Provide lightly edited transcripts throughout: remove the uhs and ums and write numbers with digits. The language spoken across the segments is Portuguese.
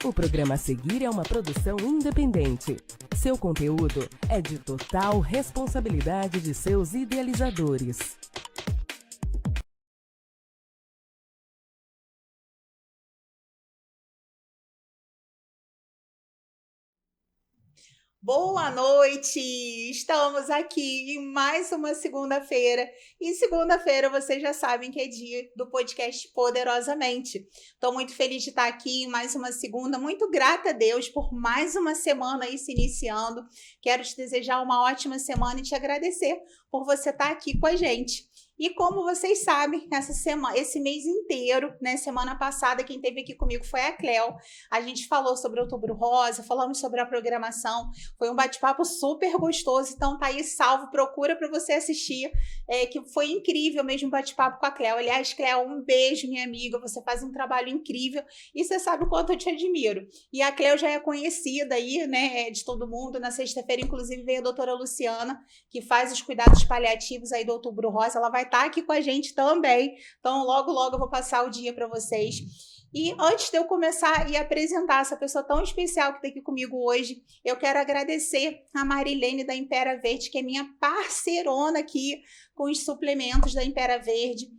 O programa a seguir é uma produção independente. Seu conteúdo é de total responsabilidade de seus idealizadores. Boa noite! Estamos aqui em mais uma segunda-feira. E segunda-feira vocês já sabem que é dia do podcast Poderosamente. Estou muito feliz de estar aqui em mais uma segunda. Muito grata a Deus por mais uma semana aí se iniciando. Quero te desejar uma ótima semana e te agradecer por você estar aqui com a gente. E como vocês sabem, esse mês inteiro, né? Semana passada, quem esteve aqui comigo foi a Cleo. A gente falou sobre Outubro Rosa, falamos sobre a programação. Foi um bate-papo super gostoso, então tá aí salvo, procura para você assistir, que foi incrível mesmo o bate-papo com a Cleo. Aliás, Cleo, um beijo, minha amiga, você faz um trabalho incrível e você sabe o quanto eu te admiro. E a Cleo já é conhecida aí, né, de todo mundo. Na sexta-feira, inclusive, veio a doutora Luciana, que faz os cuidados paliativos aí do Outubro Rosa. Ela vai estar aqui com a gente também, então logo, logo eu vou passar o dia para vocês. E antes de eu começar e apresentar essa pessoa tão especial que está aqui comigo hoje, eu quero agradecer a Marilene da Impera Verde, que é minha parceirona aqui com os suplementos da Impera Verde.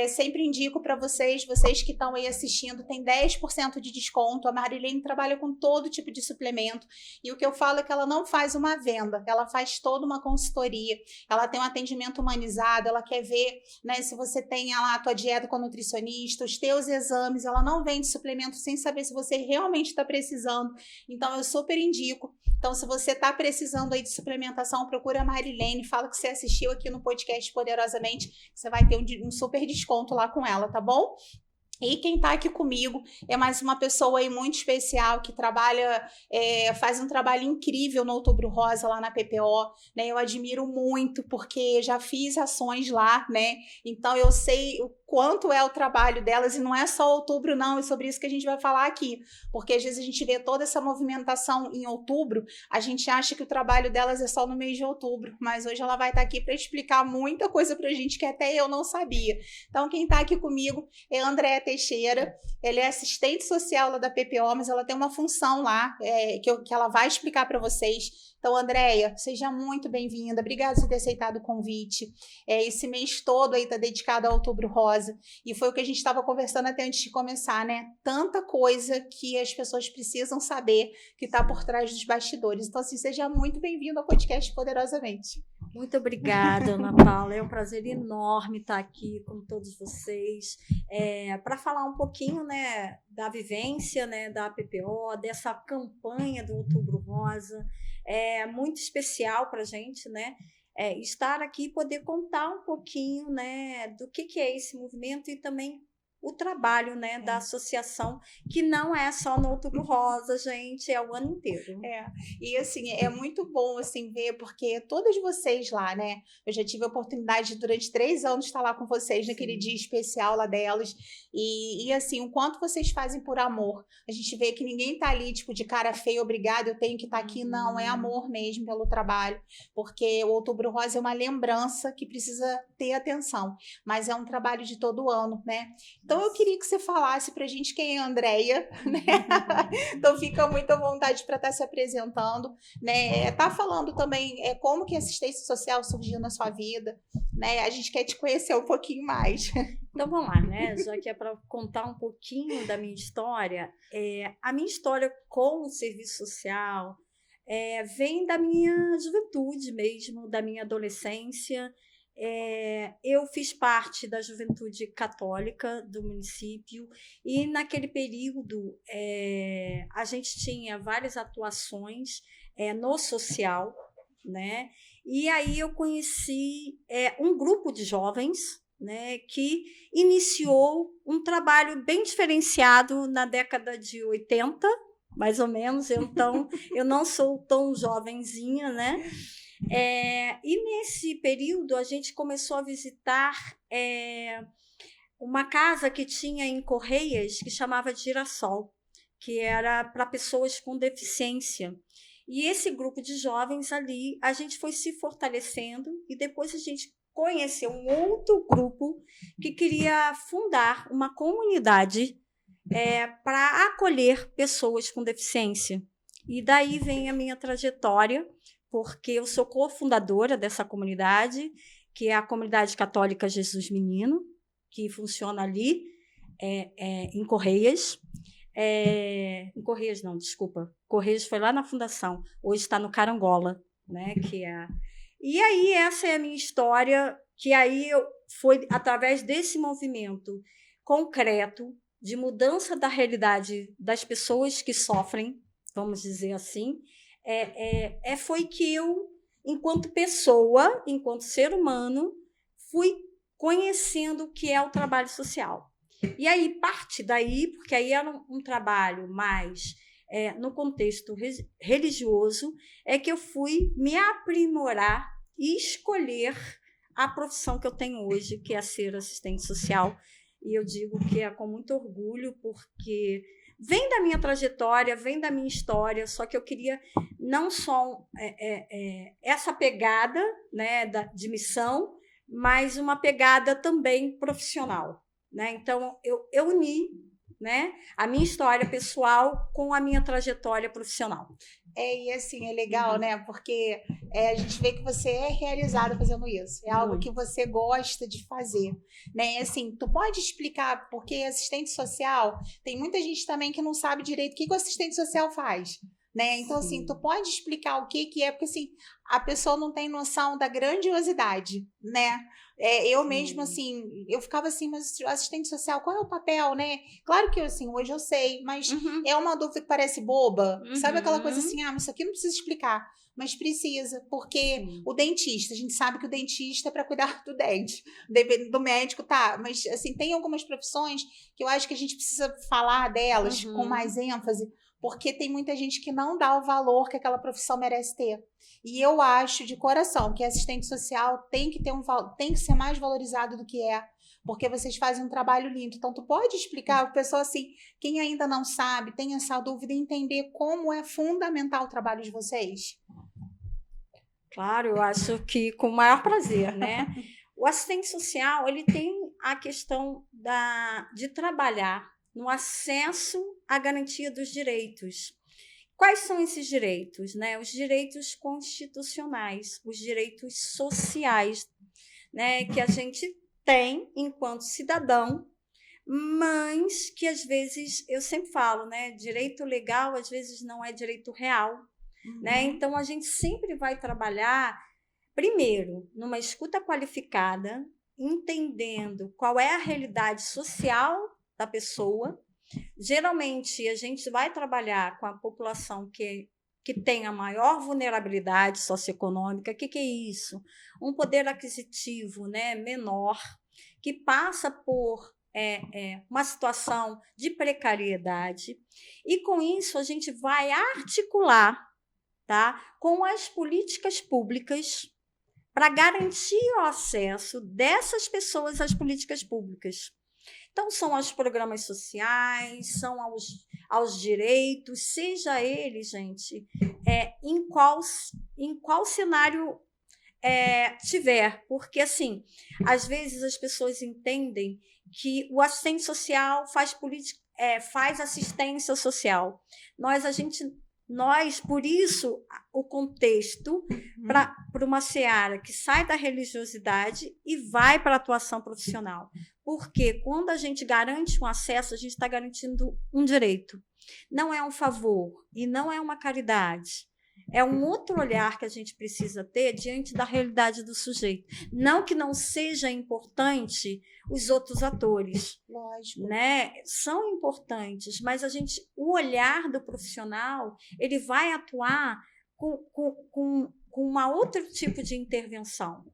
Sempre indico para vocês que estão aí assistindo, tem 10% de desconto. A Marilene trabalha com todo tipo de suplemento. E o que eu falo é que ela não faz uma venda, ela faz toda uma consultoria. Ela tem um atendimento humanizado, ela quer ver, né, se você tem lá a tua dieta com a nutricionista, os teus exames, ela não vende suplemento sem saber se você realmente está precisando. Então, eu super indico. Então, se você está precisando aí de suplementação, procura a Marilene, fala que você assistiu aqui no podcast Poderosamente, você vai ter um super desconto lá com ela, tá bom? E quem está aqui comigo é mais uma pessoa aí muito especial que trabalha, faz um trabalho incrível no Outubro Rosa lá na PPO, né? Eu admiro muito porque já fiz ações lá, né? Então eu sei o quanto é o trabalho delas e não é só outubro não, é sobre isso que a gente vai falar aqui, porque às vezes a gente vê toda essa movimentação em outubro, a gente acha que o trabalho delas é só no mês de outubro, mas hoje ela vai estar aqui para explicar muita coisa pra gente que até eu não sabia. Então quem está aqui comigo é a Andréa Teixeira, ela é assistente social lá da PPO, mas ela tem uma função lá que ela vai explicar para vocês. Então, Andréia, seja muito bem-vinda, obrigada por ter aceitado o convite. Esse mês todo aí está dedicado ao Outubro Rosa, e foi o que a gente estava conversando até antes de começar, né? Tanta coisa que as pessoas precisam saber que está por trás dos bastidores. Então, assim, seja muito bem-vindo ao podcast Poderosamente. Muito obrigada, Ana Paula. É um prazer enorme estar aqui com todos vocês para falar um pouquinho, né, da vivência, né, da PPO, dessa campanha do Outubro Rosa. É muito especial para a gente, né, estar aqui e poder contar um pouquinho, né, do que é esse movimento e também o trabalho, né, da associação, que não é só no Outubro Rosa, gente, é o ano inteiro. E assim, é muito bom assim ver, porque todas vocês lá, né, eu já tive a oportunidade de, durante 3 anos estar lá com vocês naquele dia especial lá delas, e assim, o quanto vocês fazem por amor. A gente vê que ninguém tá ali, tipo, de cara feia, obrigado, eu tenho que estar aqui, não, é amor mesmo pelo trabalho, porque o Outubro Rosa é uma lembrança que precisa ter atenção, mas é um trabalho de todo ano, né? Então eu queria que você falasse pra gente quem é a Andréia, né? Então fica muito à vontade para estar se apresentando, né? Tá falando também como que a assistência social surgiu na sua vida, né? A gente quer te conhecer um pouquinho mais. Então vamos lá, né? Já que é para contar um pouquinho da minha história, a minha história com o serviço social vem da minha juventude mesmo, da minha adolescência. Eu fiz parte da juventude católica do município e naquele período a gente tinha várias atuações no social, né? E aí eu conheci um grupo de jovens, né, que iniciou um trabalho bem diferenciado na década de 80, mais ou menos. Então eu não sou tão jovenzinha, né? E nesse período a gente começou a visitar uma casa que tinha em Correias que chamava de Girassol, que era para pessoas com deficiência. E esse grupo de jovens ali, a gente foi se fortalecendo e depois a gente conheceu um outro grupo que queria fundar uma comunidade para acolher pessoas com deficiência. E daí vem a minha trajetória, porque eu sou cofundadora dessa comunidade, que é a Comunidade Católica Jesus Menino, que funciona ali em Correias. Em Correias não, desculpa. Correias foi lá na fundação. Hoje está no Carangola, né? E aí essa é a minha história, que aí foi através desse movimento concreto de mudança da realidade das pessoas que sofrem, vamos dizer assim, foi que eu, enquanto pessoa, enquanto ser humano, fui conhecendo o que é o trabalho social. E aí, parte daí, porque aí era um trabalho mais no contexto religioso, é que eu fui me aprimorar e escolher a profissão que eu tenho hoje, que é ser assistente social. E eu digo que é com muito orgulho, porque vem da minha trajetória, vem da minha história, só que eu queria não só essa pegada, né, de missão, mas uma pegada também profissional, né? Então, eu uni, né, a minha história pessoal com a minha trajetória profissional. E assim, é legal, né? Porque a gente vê que você é realizada fazendo isso. É algo que você gosta de fazer, né? E assim, tu pode explicar, porque assistente social, tem muita gente também que não sabe direito o que o assistente social faz, né? Então, Sim. assim, tu pode explicar o que é, porque assim, a pessoa não tem noção da grandiosidade, né? Eu mesmo, assim, eu ficava assim, mas assistente social, qual é o papel, né? Claro que, assim, hoje eu sei, mas é uma dúvida que parece boba. Sabe aquela coisa assim, mas isso aqui não precisa explicar. Mas precisa, porque o dentista, a gente sabe que o dentista é para cuidar do dente, do médico, tá? Mas, assim, tem algumas profissões que eu acho que a gente precisa falar delas com mais ênfase, porque tem muita gente que não dá o valor que aquela profissão merece ter. E eu acho de coração que assistente social tem que ser mais valorizado do que porque vocês fazem um trabalho lindo. Então, tu pode explicar para o pessoal assim, quem ainda não sabe, tem essa dúvida, entender como é fundamental o trabalho de vocês? Claro, eu acho que com o maior prazer, né? O assistente social, ele tem a questão de trabalhar no acesso à garantia dos direitos. Quais são esses direitos, né? Os direitos constitucionais, os direitos sociais, né? Que a gente tem enquanto cidadão, mas que às vezes, eu sempre falo, né? Direito legal às vezes não é direito real, né? Então a gente sempre vai trabalhar, primeiro, numa escuta qualificada, entendendo qual é a realidade social da pessoa. Geralmente, a gente vai trabalhar com a população que tem a maior vulnerabilidade socioeconômica. O que é isso? Um poder aquisitivo, né, menor, que passa por uma situação de precariedade. E, com isso, a gente vai articular, tá, com as políticas públicas para garantir o acesso dessas pessoas às políticas públicas. Então, são aos programas sociais, são aos direitos, seja ele, gente, em qual cenário tiver. Porque, assim, às vezes as pessoas entendem que o assistente social faz assistência social. Nós, por isso, o contexto para uma seara que sai da religiosidade e vai para a atuação profissional. Porque quando a gente garante um acesso, a gente está garantindo um direito. Não é um favor e não é uma caridade. É um outro olhar que a gente precisa ter diante da realidade do sujeito. Não que não seja importante os outros atores. Lógico. Né? São importantes, mas o olhar do profissional, ele vai atuar com um outro tipo de intervenção.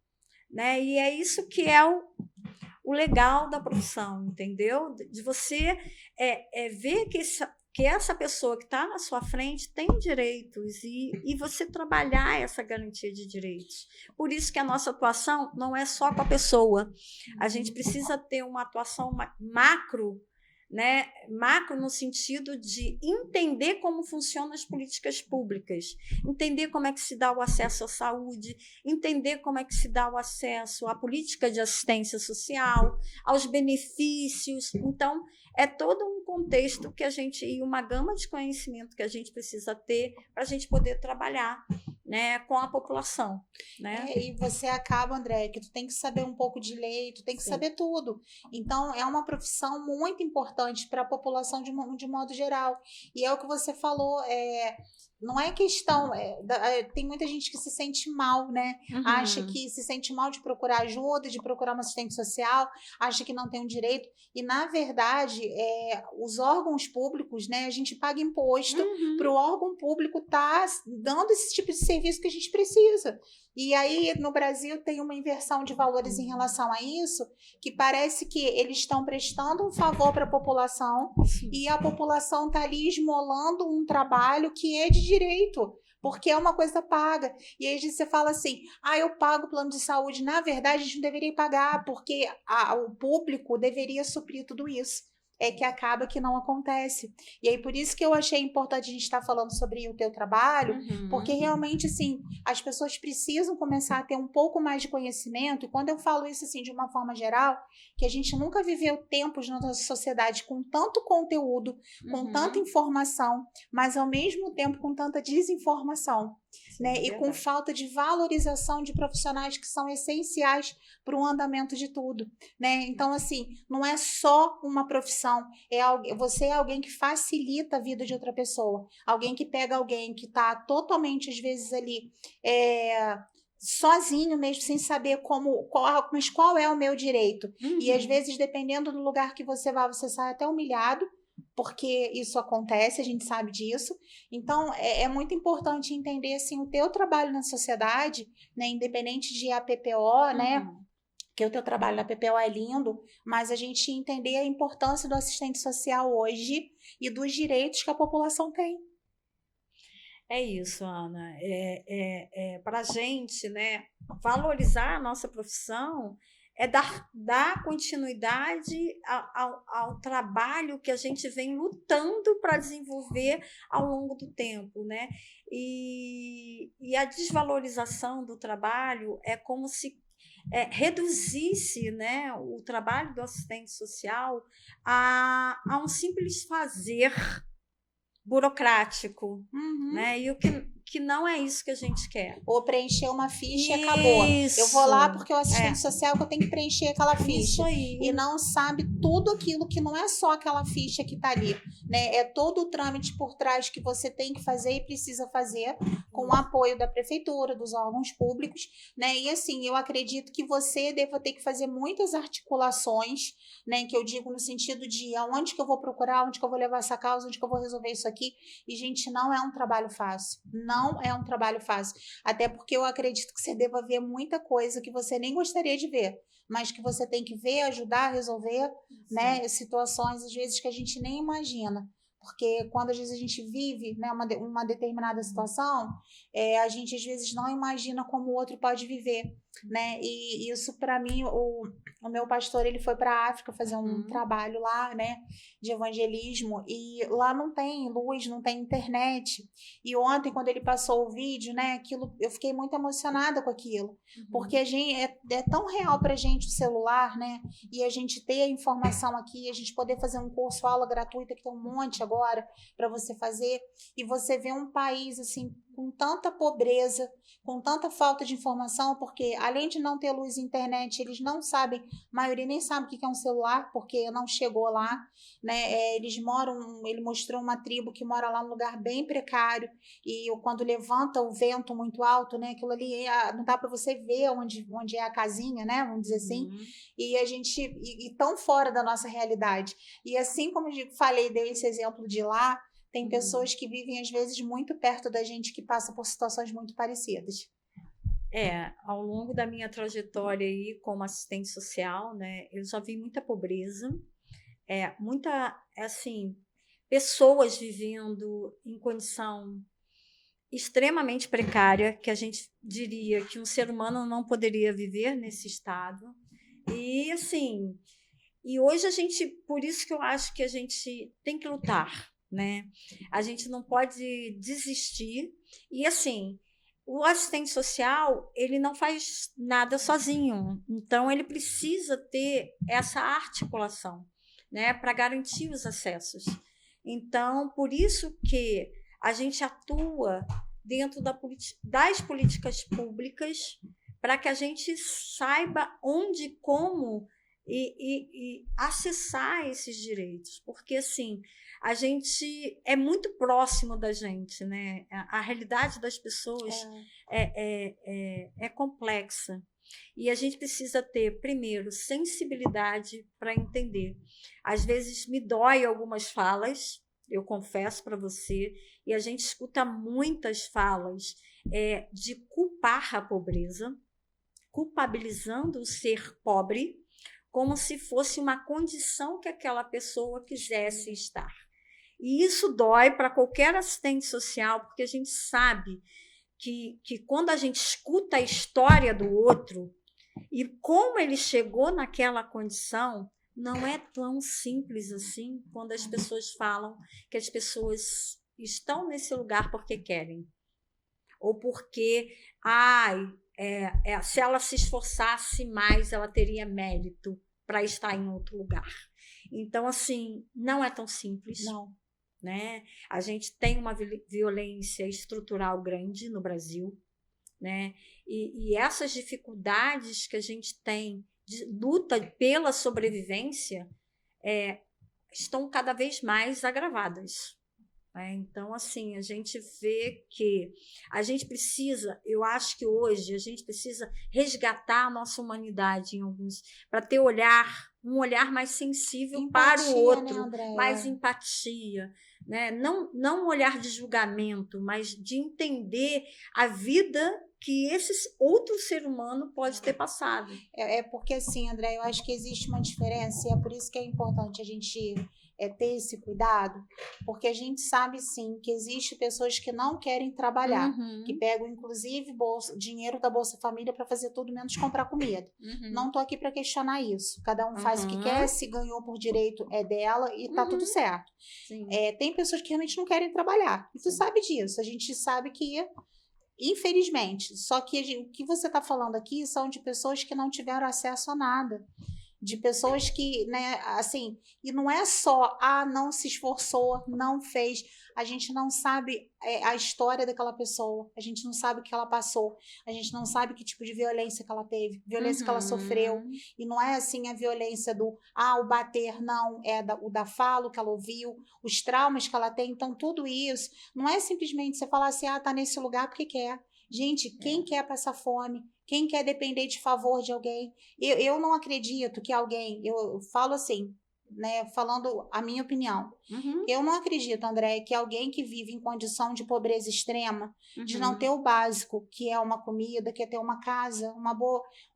Né? E é isso que é o legal da profissão, entendeu? De você ver que essa pessoa que está na sua frente tem direitos e você trabalhar essa garantia de direitos. Por isso que a nossa atuação não é só com a pessoa. A gente precisa ter uma atuação macro né? Macro no sentido de entender como funcionam as políticas públicas, entender como é que se dá o acesso à saúde, entender como é que se dá o acesso à política de assistência social, aos benefícios. Então, é todo um contexto que a gente, e uma gama de conhecimento que a gente precisa ter para a gente poder trabalhar, né, com a população, né? E você acaba, André, que tu tem que saber um pouco de lei, tu tem que Sim. saber tudo. Então, é uma profissão muito importante para a população de modo geral. E é o que você falou, não é questão, tem muita gente que se sente mal, né? Acha que se sente mal de procurar ajuda, de procurar uma assistente social, acha que não tem um direito. E, na verdade, os órgãos públicos, né? A gente paga imposto para o órgão público estar dando esse tipo de serviço que a gente precisa. E aí, no Brasil, tem uma inversão de valores em relação a isso, que parece que eles estão prestando um favor para a população e a população está ali esmolando um trabalho que é de direito, porque é uma coisa paga. E aí você fala assim, eu pago o plano de saúde. Na verdade, a gente não deveria pagar, porque o público deveria suprir tudo isso. É que acaba que não acontece. E aí, por isso que eu achei importante a gente estar falando sobre o teu trabalho, porque realmente, assim, as pessoas precisam começar a ter um pouco mais de conhecimento, e quando eu falo isso, assim, de uma forma geral, que a gente nunca viveu tempos na nossa sociedade com tanto conteúdo, com tanta informação, mas ao mesmo tempo com tanta desinformação, né? E com falta de valorização de profissionais que são essenciais para o andamento de tudo, né? Então, assim, não é só uma profissão, você é alguém que facilita a vida de outra pessoa, alguém que pega alguém que está totalmente, às vezes, ali sozinho mesmo, sem saber mas qual é o meu direito. E às vezes, dependendo do lugar que você vai, você sai até humilhado, porque isso acontece, a gente sabe disso. Então, é muito importante entender, assim, o teu trabalho na sociedade, né, independente de APPO, né, que o teu trabalho na PPO é lindo, mas a gente entender a importância do assistente social hoje e dos direitos que a população tem. É isso, Ana. Para a gente, né, valorizar a nossa profissão é dar continuidade ao trabalho que a gente vem lutando para desenvolver ao longo do tempo, né? E a desvalorização do trabalho é como se reduzisse, né, o trabalho do assistente social a um simples fazer burocrático, né? E o que não é isso que a gente quer. Ou preencher uma ficha e acabou. Eu vou lá porque o assistente social que eu tenho que preencher aquela ficha. Isso aí. E não sabe tudo aquilo que não é só aquela ficha que está ali, né? É todo o trâmite por trás que você tem que fazer e precisa fazer com o apoio da prefeitura, dos órgãos públicos, né? E assim, eu acredito que você deva ter que fazer muitas articulações, né? Que eu digo no sentido de aonde que eu vou procurar, onde que eu vou levar essa causa, onde que eu vou resolver isso aqui. E, gente, não é um trabalho fácil. Não é um trabalho fácil. Até porque eu acredito que você deva ver muita coisa que você nem gostaria de ver, mas que você tem que ver, ajudar a resolver, né? Situações, às vezes, que a gente nem imagina. Porque quando às vezes a gente vive, né, uma determinada situação, a gente às vezes não imagina como o outro pode viver, né? E isso, para mim, o meu pastor, ele foi para a África fazer um trabalho lá, né, de evangelismo, e lá não tem luz, não tem internet. E ontem, quando ele passou o vídeo, né, aquilo, eu fiquei muito emocionada com aquilo, porque a gente é tão real pra gente o celular, né? E a gente ter a informação aqui, a gente poder fazer um curso, aula gratuita, que tem um monte agora para você fazer, e você vê um país assim com tanta pobreza, com tanta falta de informação, porque além de não ter luz e internet, eles não sabem, a maioria nem sabe o que é um celular, porque não chegou lá, né? Ele mostrou uma tribo que mora lá num lugar bem precário, e quando levanta o vento muito alto, né? Aquilo ali não dá para você ver onde é a casinha, né? Vamos dizer assim, e a gente, e tão fora da nossa realidade. E assim como eu falei, dei esse exemplo de lá, tem pessoas que vivem, às vezes, muito perto da gente, que passam por situações muito parecidas. Ao longo da minha trajetória aí como assistente social, né, eu já vi muita pobreza, assim, pessoas vivendo em condição extremamente precária, que a gente diria que um ser humano não poderia viver nesse estado. E, assim, E hoje por isso que eu acho que a gente tem que lutar, né? A gente não pode desistir. E assim, o assistente social, ele não faz nada sozinho. Então, ele precisa ter essa articulação, né, para garantir os acessos. Então, por isso que a gente atua dentro das políticas públicas para que a gente saiba onde, como e acessar esses direitos, porque assim a gente é muito próximo da gente, né? A realidade das pessoas é complexa e a gente precisa ter primeiro sensibilidade para entender. Às vezes me dói algumas falas, eu confesso para você, e a gente escuta muitas falas de culpar a pobreza, culpabilizando o ser pobre como se fosse uma condição que aquela pessoa quisesse estar. E isso dói para qualquer assistente social, porque a gente sabe que quando a gente escuta a história do outro e como ele chegou naquela condição, não é tão simples assim quando as pessoas falam que as pessoas estão nesse lugar porque querem. Ou porque, se ela se esforçasse mais, ela teria mérito para estar em outro lugar. Então, assim, não é tão simples. Não. Né? A gente tem uma violência estrutural grande no Brasil, né? E essas dificuldades que a gente tem de luta pela sobrevivência estão cada vez mais agravadas. Então, assim, a gente vê que a gente precisa, eu acho que hoje a gente precisa resgatar a nossa humanidade em alguns, para ter um olhar mais sensível empatia, para o outro, né, mais empatia, né? Não um olhar de julgamento, mas de entender a vida que esse outro ser humano pode ter passado. Porque assim, André, eu acho que existe uma diferença e é por isso que é importante a gente ter esse cuidado, porque a gente sabe sim que existe pessoas que não querem trabalhar, que pegam inclusive dinheiro da Bolsa Família para fazer tudo menos comprar comida. Não estou aqui para questionar isso. Cada um faz o que quer, se ganhou por direito é dela e tá tudo certo. Tem pessoas que realmente não querem trabalhar. E tu sabe disso. A gente sabe que infelizmente, só que o que você está falando aqui são de pessoas que não tiveram acesso a nada. De pessoas que, né, assim, e não é só, não se esforçou, não fez, a gente não sabe a história daquela pessoa, a gente não sabe o que ela passou, a gente não sabe que tipo de violência que ela teve, violência que ela sofreu, e não é assim a violência do, o bater, não, o da fala, o que ela ouviu, os traumas que ela tem, então tudo isso, não é simplesmente você falar assim, tá nesse lugar porque quer. Gente, quem quer passar fome? Quem quer depender de favor de alguém? Eu não acredito que alguém... Eu falo assim, né, falando a minha opinião. Eu não acredito, André, que alguém que vive em condição de pobreza extrema, de não ter o básico, que é uma comida, que é ter uma casa,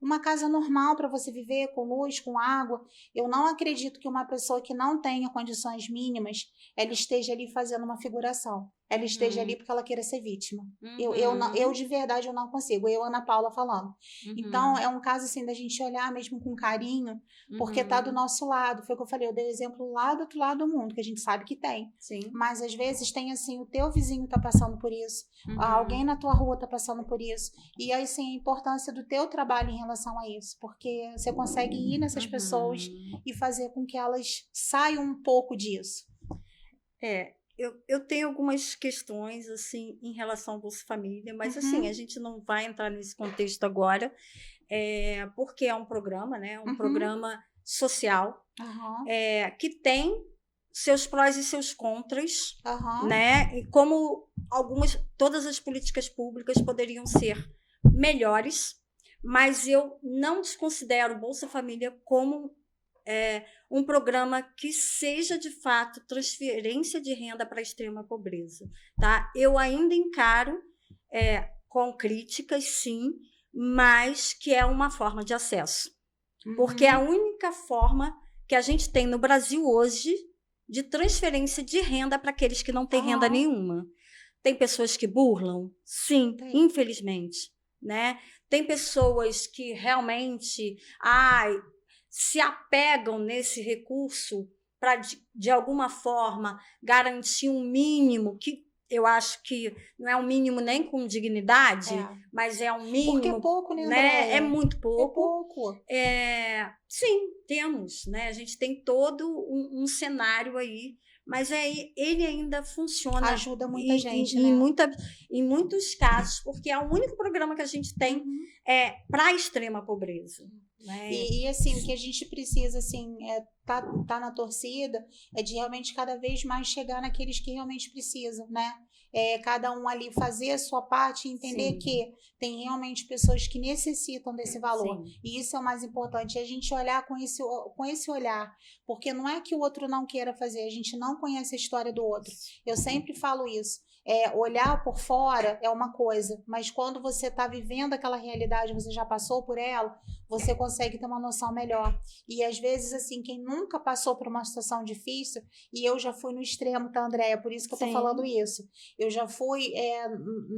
uma casa normal para você viver, com luz, com água. Eu não acredito que uma pessoa que não tenha condições mínimas, ela esteja ali fazendo uma figuração. Ela esteja ali porque ela queira ser vítima. Eu de verdade, eu não consigo. Eu, Ana Paula, falando. Então, é um caso, assim, da gente olhar mesmo com carinho, porque tá do nosso lado. Foi o que eu falei, eu dei o exemplo lá do outro lado do mundo, que a gente sabe que tem. Sim. Mas, às vezes, tem, assim, o teu vizinho tá passando por isso, alguém na tua rua tá passando por isso. E, aí, sim, a importância do teu trabalho em relação a isso, porque você consegue ir nessas pessoas e fazer com que elas saiam um pouco disso. Eu tenho algumas questões assim em relação ao Bolsa Família, mas assim, a gente não vai entrar nesse contexto agora, porque é um programa, né? Um programa social que tem seus prós e seus contras, né? E como todas as políticas públicas poderiam ser melhores, mas eu não desconsidero o Bolsa Família como um programa que seja, de fato, transferência de renda para a extrema pobreza. Tá? Eu ainda encaro com críticas, sim, mas que é uma forma de acesso. Porque é a única forma que a gente tem no Brasil hoje de transferência de renda para aqueles que não têm renda nenhuma. Tem pessoas que burlam? Sim, infelizmente. Né? Tem pessoas que realmente... se apegam nesse recurso para, de alguma forma, garantir um mínimo que eu acho que não é um mínimo nem com dignidade, mas é um mínimo. Porque é pouco, né, né? Andréia? É muito pouco. É pouco. Sim, temos, né? A gente tem todo um cenário aí, mas ele ainda funciona. Ajuda muita gente, né? Em muitos casos, porque é o único programa que a gente tem para a extrema pobreza. Né? E assim, o que a gente precisa, assim, tá na torcida, é de realmente cada vez mais chegar naqueles que realmente precisam, né? Cada um ali fazer a sua parte e entender Sim. que tem realmente pessoas que necessitam desse valor. Sim. E isso é o mais importante, a gente olhar com esse olhar, porque não é que o outro não queira fazer, a gente não conhece a história do outro. Eu sempre falo isso. Olhar por fora é uma coisa, mas quando você está vivendo aquela realidade, você já passou por ela, você consegue ter uma noção melhor. E às vezes, assim, quem nunca passou por uma situação difícil, e eu já fui no extremo, tá, Andréia? Por isso que eu tô falando isso. Eu já fui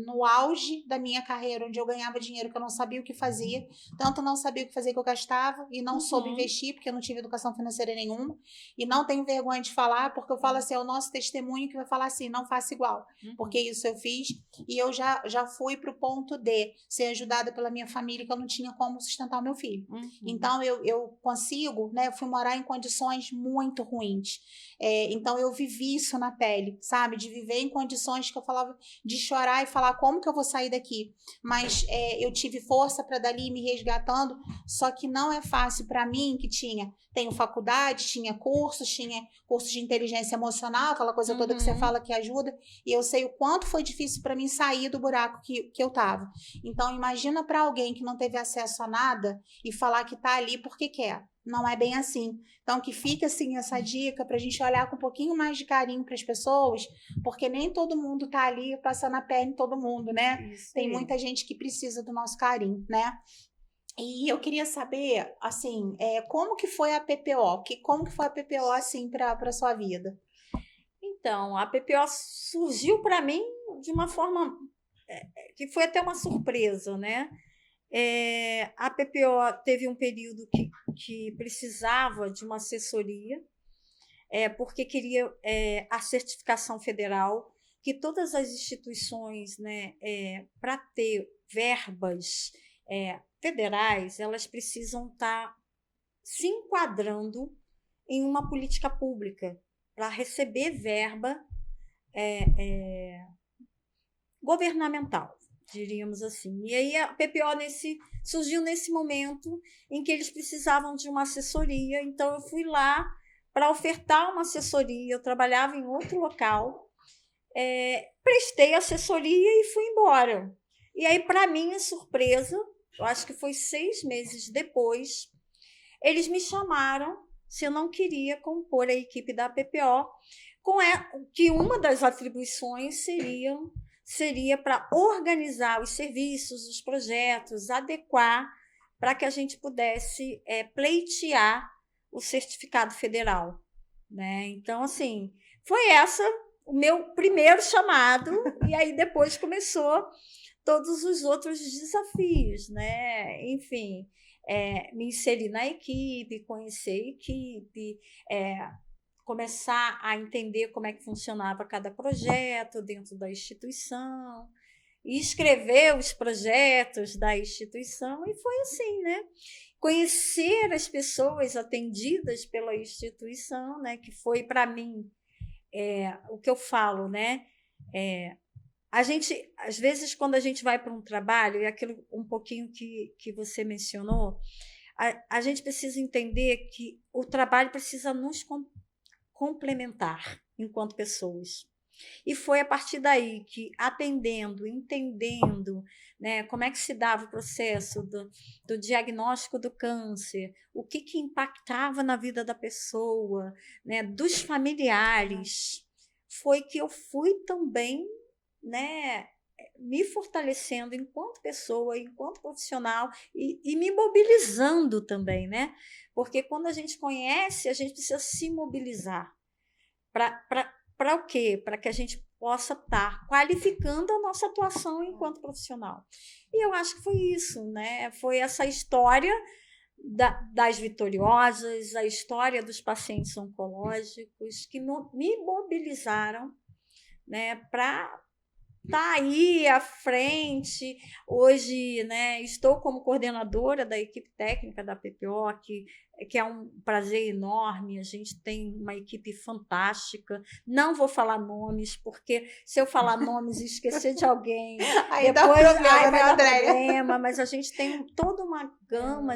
no auge da minha carreira, onde eu ganhava dinheiro que eu não sabia o que fazia, tanto não sabia o que fazer que eu gastava, e não soube investir, porque eu não tive educação financeira nenhuma, e não tenho vergonha de falar, porque eu falo assim, é o nosso testemunho que vai falar assim, não faça igual. Porque isso eu fiz, e eu já fui para o ponto de ser ajudada pela minha família, que eu não tinha como sustentar o meu filho. Então, eu consigo, né? Eu fui morar em condições muito ruins. Então, eu vivi isso na pele, sabe? De viver em condições que eu falava, de chorar e falar, como que eu vou sair daqui? Mas eu tive força para dali me resgatando, só que não é fácil para mim, que tenho faculdade, tinha cursos de inteligência emocional, aquela coisa toda que você fala que ajuda, e eu sei o quanto foi difícil para mim sair do buraco que eu tava. Então, imagina para alguém que não teve acesso a nada e falar que tá ali porque quer. Não é bem assim. Então, que fica assim essa dica para a gente olhar com um pouquinho mais de carinho para as pessoas, porque nem todo mundo tá ali passando a perna em todo mundo, né? Tem muita gente que precisa do nosso carinho, né? E eu queria saber, assim, como que foi a PPO? Como que foi a PPO, assim, para sua vida? Então, a PPO surgiu para mim de uma forma que foi até uma surpresa, né? A PPO teve um período que precisava de uma assessoria, porque queria a certificação federal, que todas as instituições, né, para ter verbas federais, elas precisam estar se enquadrando em uma política pública para receber verba governamental, diríamos assim. E aí a PPO surgiu nesse momento em que eles precisavam de uma assessoria, então eu fui lá para ofertar uma assessoria, eu trabalhava em outro local, prestei assessoria e fui embora. E aí, para minha surpresa, eu acho que foi 6 meses depois, eles me chamaram se eu não queria compor a equipe da PPO, que uma das atribuições seria para organizar os serviços, os projetos, adequar para que a gente pudesse pleitear o certificado federal. Né? Então, assim, foi o meu primeiro chamado, e aí depois começou todos os outros desafios, né? Enfim, me inserir na equipe, conhecer a equipe, começar a entender como é que funcionava cada projeto dentro da instituição, e escrever os projetos da instituição, e foi assim, né? Conhecer as pessoas atendidas pela instituição, né? Que foi, para mim, o que eu falo, né? A gente, às vezes, quando a gente vai para um trabalho, e aquilo um pouquinho que você mencionou, a gente precisa entender que o trabalho precisa nos complementar enquanto pessoas. E foi a partir daí que, entendendo, né, como é que se dava o processo do diagnóstico do câncer, o que impactava na vida da pessoa, né, dos familiares, foi que eu fui também, né, me fortalecendo enquanto pessoa, enquanto profissional, e me mobilizando também, né? Porque quando a gente conhece, a gente precisa se mobilizar. Para o quê? Para que a gente possa estar qualificando a nossa atuação enquanto profissional. E eu acho que foi isso, né? Foi essa história das vitoriosas, a história dos pacientes oncológicos que me mobilizaram, né, para estar aí à frente. Hoje, né, estou como coordenadora da equipe técnica da PPO, que é um prazer enorme. A gente tem uma equipe fantástica. Não vou falar nomes, porque se eu falar nomes e esquecer de alguém, aí depois dá problema, vai né, dar Andréia? problema. Mas a gente tem toda uma gama,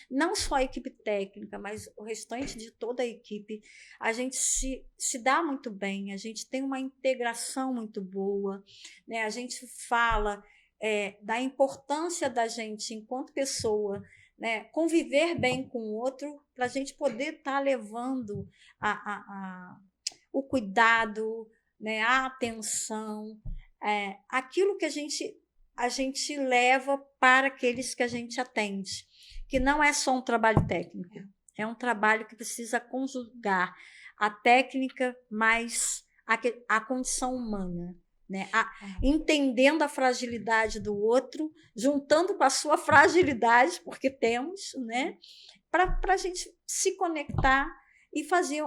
não só a equipe técnica, mas o restante de toda a equipe. A gente se dá muito bem, a gente tem uma integração muito boa, né? A gente fala da importância da gente, enquanto pessoa, né, conviver bem com o outro, para a gente poder estar levando o cuidado, né, a atenção, aquilo que a gente leva para aqueles que a gente atende, que não é só um trabalho técnico, é um trabalho que precisa conjugar a técnica mais a condição humana, né? Entendendo a fragilidade do outro, juntando com a sua fragilidade, porque temos, né? Para a gente se conectar e fazer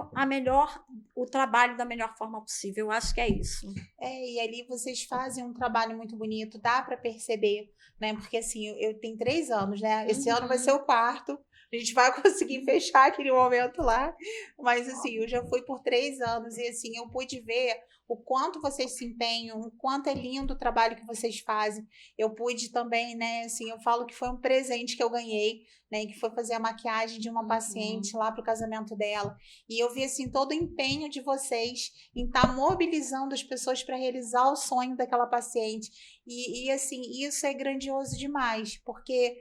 o trabalho da melhor forma possível. Eu acho que é isso. E ali vocês fazem um trabalho muito bonito, dá para perceber, né? Porque assim, eu tenho 3 anos, né? Esse ano vai ser o 4º. A gente vai conseguir fechar aquele momento lá, mas assim, eu já fui por 3 anos e assim, eu pude ver o quanto vocês se empenham, o quanto é lindo o trabalho que vocês fazem. Eu pude também, né, assim, eu falo que foi um presente que eu ganhei, né, que foi fazer a maquiagem de uma paciente lá para o casamento dela. E eu vi assim todo o empenho de vocês em estar mobilizando as pessoas para realizar o sonho daquela paciente. E assim, isso é grandioso demais, porque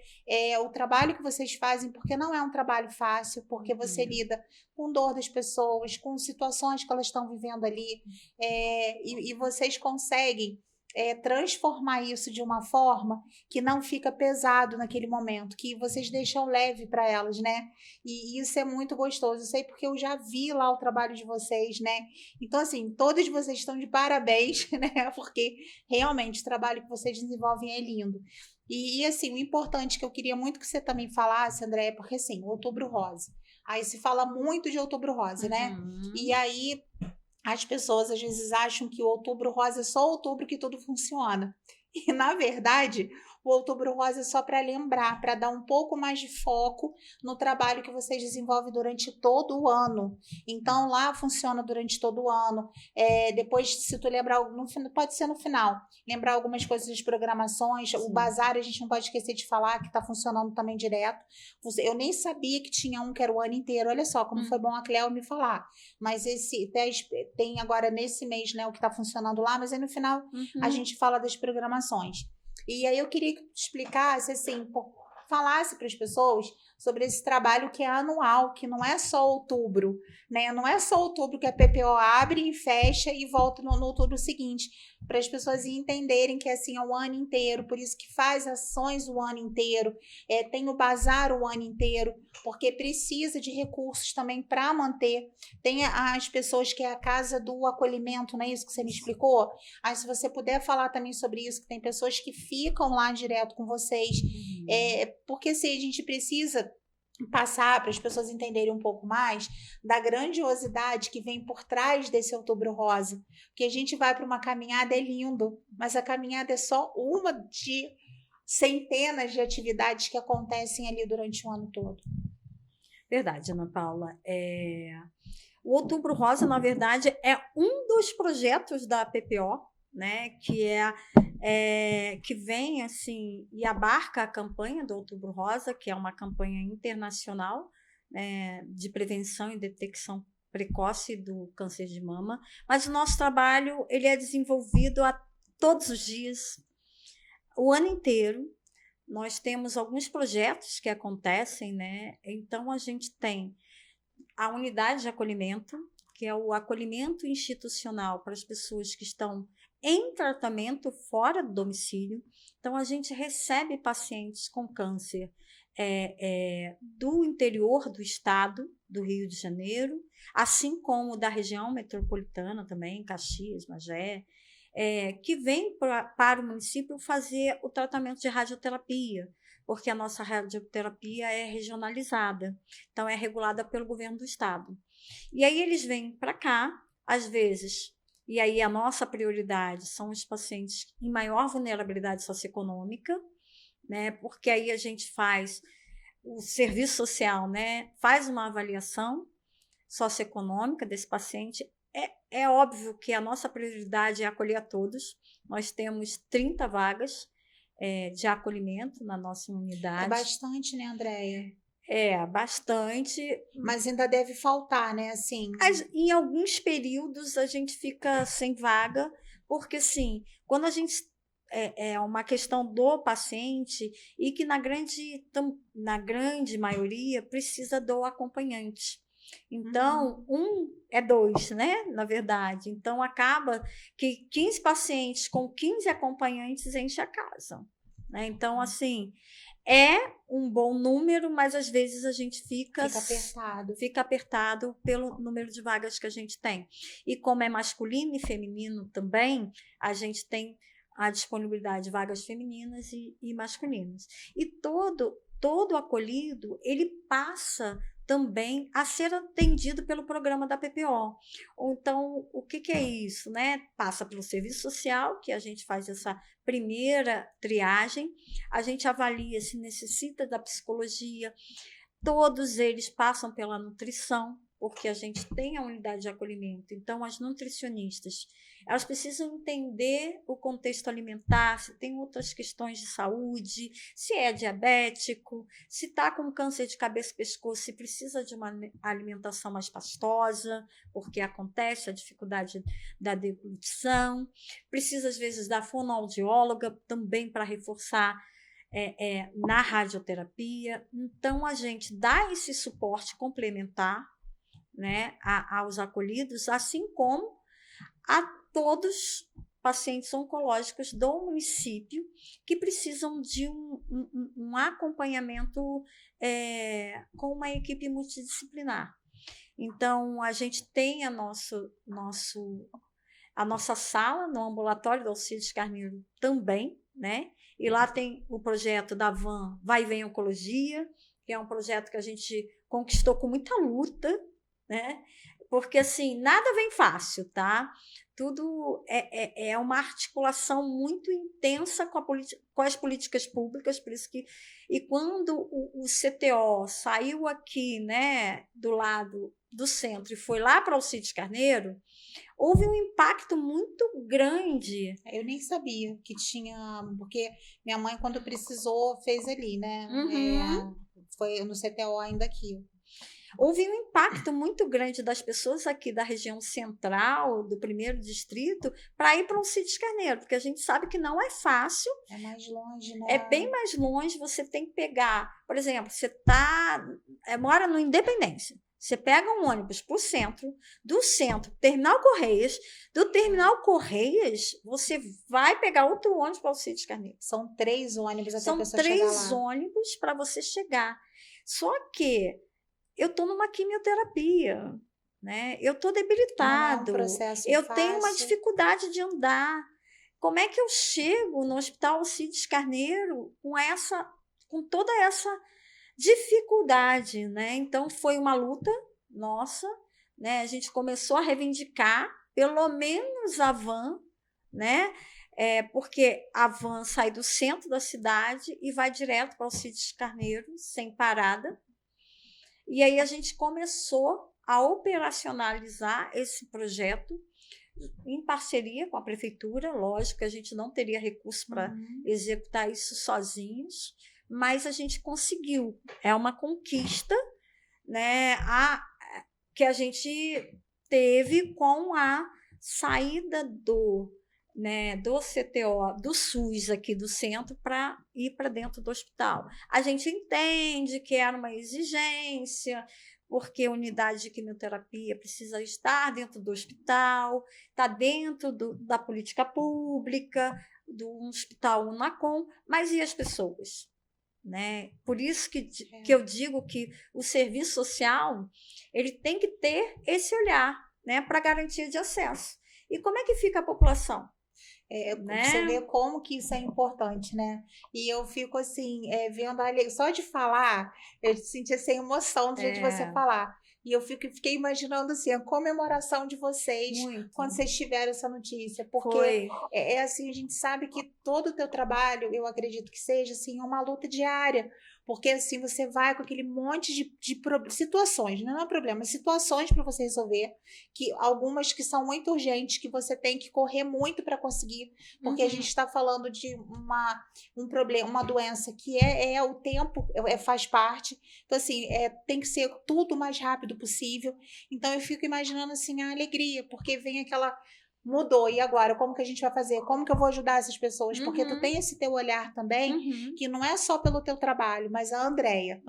o trabalho que vocês fazem, porque não é um trabalho fácil, porque você lida com dor das pessoas, com situações que elas estão vivendo ali, e vocês conseguem transformar isso de uma forma que não fica pesado naquele momento, que vocês deixam leve para elas, né? E isso é muito gostoso. Eu sei porque eu já vi lá o trabalho de vocês, né? Então, assim, todos vocês estão de parabéns, né? Porque realmente o trabalho que vocês desenvolvem é lindo. E assim, o importante que eu queria muito que você também falasse, André, é porque assim, Outubro Rosa. Aí se fala muito de Outubro Rosa, né? E aí as pessoas às vezes acham que o Outubro Rosa é só outubro que tudo funciona. E, na verdade, o Outubro Rosa é só para lembrar, para dar um pouco mais de foco no trabalho que vocês desenvolvem durante todo o ano. Então, lá funciona durante todo o ano. Depois, se tu lembrar, pode ser no final, lembrar algumas coisas das programações. Sim. O Bazar, a gente não pode esquecer de falar que está funcionando também direto. Eu nem sabia que tinha um que era o ano inteiro. Olha só como foi bom a Cléo me falar. Mas esse tem agora nesse mês, né, o que está funcionando lá, mas aí no final a gente fala das programações. E aí eu queria que tu explicasse, assim, falasse para as pessoas sobre esse trabalho que é anual, que não é só outubro, né? Não é só outubro que a PPO abre e fecha e volta no outubro seguinte, para as pessoas entenderem que assim é o ano inteiro, por isso que faz ações o ano inteiro, tem o bazar o ano inteiro, porque precisa de recursos também para manter. Tem as pessoas que é a casa do acolhimento, não é isso que você me explicou? Aí se você puder falar também sobre isso, que tem pessoas que ficam lá direto com vocês, porque assim, a gente precisa passar para as pessoas entenderem um pouco mais da grandiosidade que vem por trás desse Outubro Rosa, porque a gente vai para uma caminhada, é lindo, mas a caminhada é só uma de centenas de atividades que acontecem ali durante o ano todo. Verdade, Ana Paula. O Outubro Rosa, na verdade, é um dos projetos da PPO, né, que vem assim e abarca a campanha do Outubro Rosa, que é uma campanha internacional, de prevenção e detecção precoce do câncer de mama. Mas o nosso trabalho ele é desenvolvido todos os dias, o ano inteiro. Nós temos alguns projetos que acontecem, né? Então a gente tem a unidade de acolhimento, que é o acolhimento institucional para as pessoas que estão em tratamento fora do domicílio. Então, a gente recebe pacientes com câncer do interior do estado do Rio de Janeiro, assim como da região metropolitana também, Caxias, Magé, que vem para o município fazer o tratamento de radioterapia, porque a nossa radioterapia é regionalizada, então é regulada pelo governo do estado. E aí eles vêm para cá, às vezes, e aí a nossa prioridade são os pacientes em maior vulnerabilidade socioeconômica, né? Porque aí a gente faz, o serviço social, né, faz uma avaliação socioeconômica desse paciente. É óbvio que a nossa prioridade é acolher a todos. Nós temos 30 vagas de acolhimento na nossa unidade. É bastante, né, Andréia? É, bastante. Mas ainda deve faltar, né, assim... Em alguns períodos a gente fica sem vaga, porque, assim, quando a gente... É uma questão do paciente e que, na grande maioria, precisa do acompanhante. Então, é 2, né? Na verdade. Então, acaba que 15 pacientes com 15 acompanhantes enche a casa. Né? Então, assim, é um bom número, mas às vezes a gente fica apertado pelo número de vagas que a gente tem. E como é masculino e feminino também, a gente tem a disponibilidade de vagas femininas e masculinas. E todo acolhido, ele passa também a ser atendido pelo programa da PPO. Então, o que é isso? Né? Passa pelo serviço social, que a gente faz essa primeira triagem, a gente avalia se necessita da psicologia, todos eles passam pela nutrição, porque a gente tem a unidade de acolhimento. Então, as nutricionistas, elas precisam entender o contexto alimentar, se tem outras questões de saúde, se é diabético, se está com câncer de cabeça e pescoço, se precisa de uma alimentação mais pastosa, porque acontece a dificuldade da deglutição. Precisa, às vezes, da fonoaudióloga também para reforçar na radioterapia. Então, a gente dá esse suporte complementar, né, aos acolhidos, assim como a todos pacientes oncológicos do município que precisam de um acompanhamento com uma equipe multidisciplinar. Então, a gente tem a nossa sala no ambulatório do Alcides Carneiro também, né? E lá tem o projeto da VAN Vai e Vem Oncologia, que é um projeto que a gente conquistou com muita luta, né? Porque, assim, nada vem fácil, tá? Tudo é uma articulação muito intensa com as políticas públicas, por isso que... E quando o CTO saiu aqui, né, do lado do centro e foi lá para o Alcides Carneiro, houve um impacto muito grande. Eu nem sabia que tinha... Porque minha mãe, quando precisou, fez ali, né? Foi no CTO ainda aqui. Houve um impacto muito grande das pessoas aqui da região central, do 1º distrito, para ir para o Alcides Carneiro, porque a gente sabe que não é fácil. É mais longe, né? É bem mais longe, você tem que pegar... Por exemplo, você mora no Independência, você pega um ônibus para o centro, do centro, Terminal Correias, do Terminal Correias, você vai pegar outro ônibus para o Alcides Carneiro. São 3 ônibus até a pessoa chegar lá. São 3 ônibus para você chegar. Só que eu estou numa quimioterapia, né? Eu estou debilitado, não é um processo eu fácil. tenho uma dificuldade de andar. Como é que eu chego no Hospital Alcides Carneiro com toda essa dificuldade, né? Então, foi uma luta nossa, né? A gente começou a reivindicar, pelo menos a van, né? Porque a van sai do centro da cidade e vai direto para o Alcides Carneiro, sem parada. E aí a gente começou a operacionalizar esse projeto em parceria com a prefeitura. Lógico que a gente não teria recurso para executar isso sozinhos, mas a gente conseguiu. É uma conquista, né, que a gente teve com a saída do CTO, do SUS aqui do centro, para ir para dentro do hospital. A gente entende que era uma exigência, porque a unidade de quimioterapia precisa estar dentro do hospital, está dentro da política pública, do hospital Unacom, mas e as pessoas? Né? Por isso que eu digo que o serviço social ele tem que ter esse olhar, né, para garantia de acesso. E como é que fica a população? Você vê como que isso é importante, né? E eu fico assim, vendo a alegria. Só de falar, eu senti essa emoção do jeito de você falar. E eu fiquei imaginando assim, a comemoração de vocês quando vocês tiveram essa notícia. Porque assim, a gente sabe que todo o teu trabalho, eu acredito que seja assim, uma luta diária. Porque assim, você vai com aquele monte de situações, não é problema, situações para você resolver, que algumas que são muito urgentes, que você tem que correr muito para conseguir, porque a gente está falando de um problema, uma doença que o tempo faz parte. Então, assim, tem que ser tudo o mais rápido possível. Então, eu fico imaginando assim a alegria, porque vem aquela. Mudou, e agora? Como que a gente vai fazer? Como que eu vou ajudar essas pessoas? Porque tu tem esse teu olhar também, que não é só pelo teu trabalho, mas a Andréia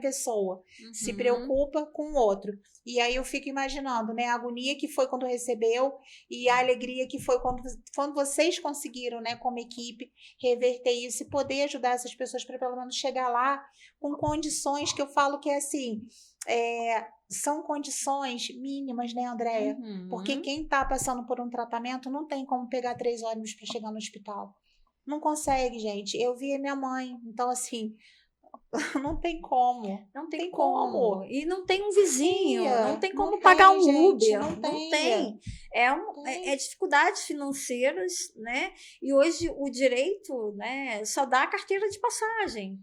pessoa, se preocupa com o outro. E aí eu fico imaginando, né, a agonia que foi quando recebeu e a alegria que foi quando vocês conseguiram, né, como equipe, reverter isso e poder ajudar essas pessoas para pelo menos chegar lá com condições que eu falo que é assim, são condições mínimas, né, Andréia? Porque quem está passando por um tratamento não tem como pegar 3 ônibus para chegar no hospital. Não consegue, gente. Eu vi a minha mãe. Então, assim, não tem como. Não tem como. E não tem um vizinho. Não tem como não pagar tem, um gente, Uber. Não tem. É dificuldades financeiras, né? E hoje o direito, né, só dá a carteira de passagem,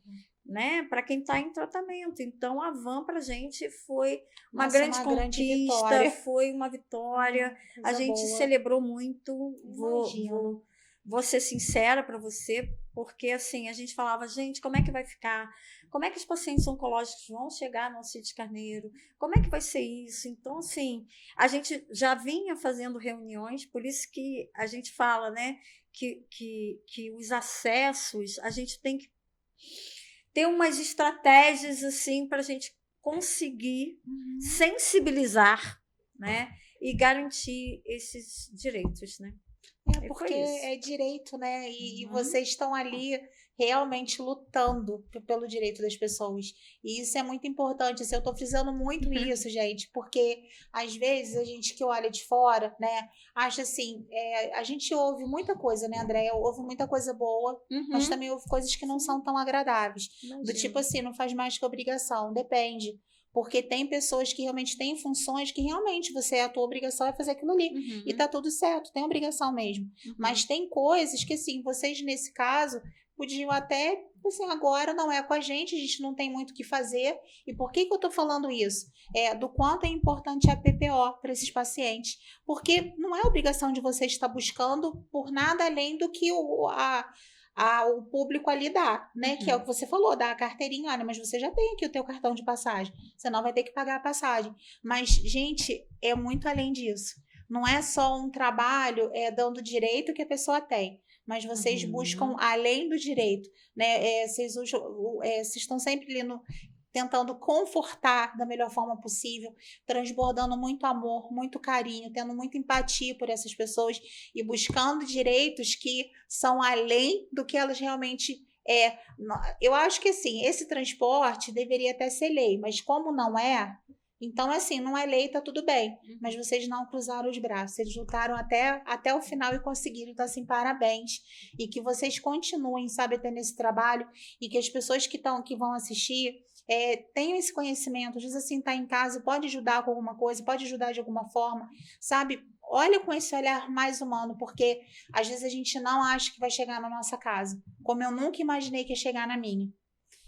né, para quem está em tratamento. Então, a van para a gente foi uma grande conquista, foi uma vitória. A gente celebrou muito. Vou ser sincera para você, porque assim, a gente falava, gente, como é que vai ficar? Como é que os pacientes oncológicos vão chegar no Alcides Carneiro? Como é que vai ser isso? Então, assim, a gente já vinha fazendo reuniões, por isso que a gente fala, né, que os acessos, a gente tem que ter umas estratégias assim para a gente conseguir sensibilizar, né, e garantir esses direitos, né? Porque é direito, né? E vocês estão ali realmente lutando pelo direito das pessoas. E isso é muito importante. Assim, eu estou frisando muito isso, gente, porque às vezes a gente que olha de fora, né, acha assim, a gente ouve muita coisa, né, Andréia? Ouve muita coisa boa, mas também ouve coisas que não são tão agradáveis. Do tipo assim, não faz mais que obrigação, depende. Porque tem pessoas que realmente têm funções que realmente a tua obrigação é fazer aquilo ali. E tá tudo certo, tem obrigação mesmo. Mas tem coisas que, assim, vocês nesse caso podiam até, assim, agora não é com a gente não tem muito o que fazer. E por que eu tô falando isso? Do quanto é importante a PPO para esses pacientes. Porque não é obrigação de vocês estar buscando por nada além do que o público ali dá, né? Que é o que você falou, dá a carteirinha, olha, mas você já tem aqui o teu cartão de passagem, você não vai ter que pagar a passagem. Mas, gente, é muito além disso. Não é só um trabalho dando direito que a pessoa tem, mas vocês buscam além do direito, né? Vocês estão sempre ali tentando confortar da melhor forma possível, transbordando muito amor, muito carinho, tendo muita empatia por essas pessoas e buscando direitos que são além do que elas realmente eu acho que assim, esse transporte deveria até ser lei, mas como não é, então assim, não é lei, tá tudo bem, mas vocês não cruzaram os braços, eles lutaram até o final e conseguiram, então assim, parabéns, e que vocês continuem, sabe, tendo esse trabalho, e que as pessoas que vão assistir tenham esse conhecimento, às vezes assim, tá em casa, pode ajudar com alguma coisa, pode ajudar de alguma forma, sabe? Olha com esse olhar mais humano, porque às vezes a gente não acha que vai chegar na nossa casa, como eu nunca imaginei que ia chegar na minha.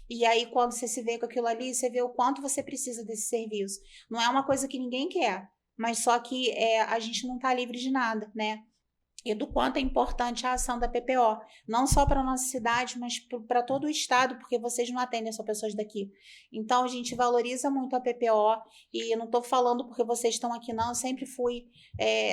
E aí, quando você se vê com aquilo ali, você vê o quanto você precisa desse serviço. Não é uma coisa que ninguém quer, mas só que a gente não tá livre de nada, né? E do quanto é importante a ação da PPO, não só para a nossa cidade, mas para todo o estado, porque vocês não atendem só pessoas daqui. Então, a gente valoriza muito a PPO, e eu não estou falando porque vocês estão aqui, não, eu sempre fui,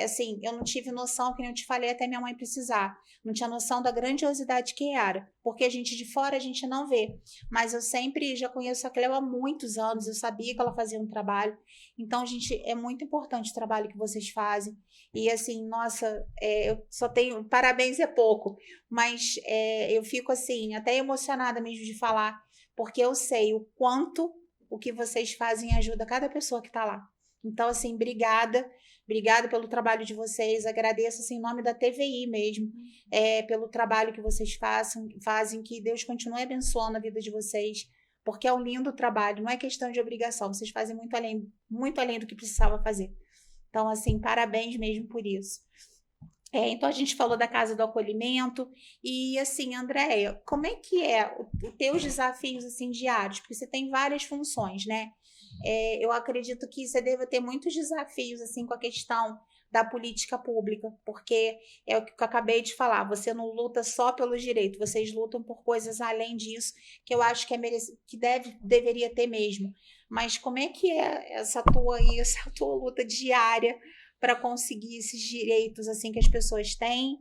assim, eu não tive noção, que nem eu te falei, até minha mãe precisar, não tinha noção da grandiosidade que era, porque a gente de fora, a gente não vê, mas eu sempre já conheço a Cleo há muitos anos, eu sabia que ela fazia um trabalho, então, gente, é muito importante o trabalho que vocês fazem, e assim, nossa, eu só tenho, parabéns é pouco, mas eu fico assim, até emocionada mesmo de falar, porque eu sei o quanto o que vocês fazem ajuda cada pessoa que está lá. Então, assim, obrigada. Obrigada pelo trabalho de vocês. Agradeço, assim, em nome da TVI mesmo, pelo trabalho que vocês fazem. Que Deus continue abençoando a vida de vocês, porque é um lindo trabalho. Não é questão de obrigação. Vocês fazem muito além do que precisava fazer. Então, assim, parabéns mesmo por isso. Então, a gente falou da Casa do Acolhimento. E, assim, Andréia, como é que é os teus desafios, assim, diários? Porque você tem várias funções, né? Eu acredito que você deva ter muitos desafios, assim, com a questão da política pública, porque é o que eu acabei de falar, você não luta só pelos direitos, vocês lutam por coisas além disso, que eu acho que deveria ter mesmo. Mas como é que é essa tua luta diária para conseguir esses direitos assim que as pessoas têm?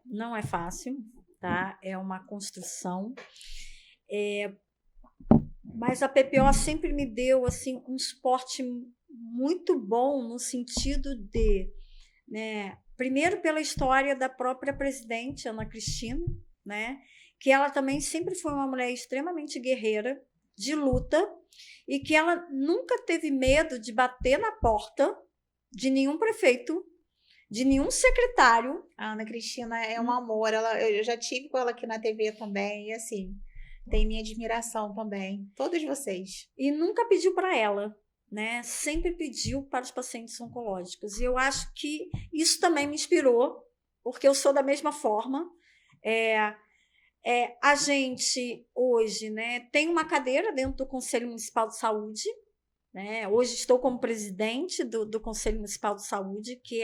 Não é fácil, tá? É uma construção. Mas a PPO sempre me deu assim um suporte muito bom no sentido de, né, primeiro pela história da própria presidente Ana Cristina, né, que ela também sempre foi uma mulher extremamente guerreira, de luta, e que ela nunca teve medo de bater na porta de nenhum prefeito, de nenhum secretário. A Ana Cristina é um amor, eu já tive com ela aqui na TV também, e assim, tem minha admiração também, todos vocês. E nunca pediu para ela, né? Sempre pediu para os pacientes oncológicos. E eu acho que isso também me inspirou, porque eu sou da mesma forma. A gente hoje, né, tem uma cadeira dentro do Conselho Municipal de Saúde, né? Hoje estou como presidente do Conselho Municipal de Saúde, que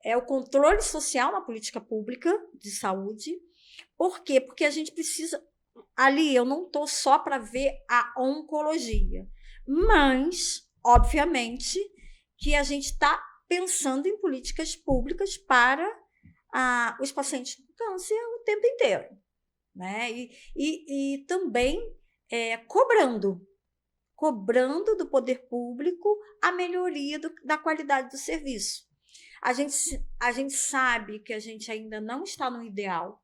é o controle social na política pública de saúde. Por quê? Porque a gente precisa... Ali, eu não estou só para ver a oncologia, mas, obviamente, que a gente está pensando em políticas públicas para os pacientes com câncer o tempo inteiro, né? E também cobrando do poder público a melhoria da qualidade do serviço. A gente sabe que a gente ainda não está no ideal,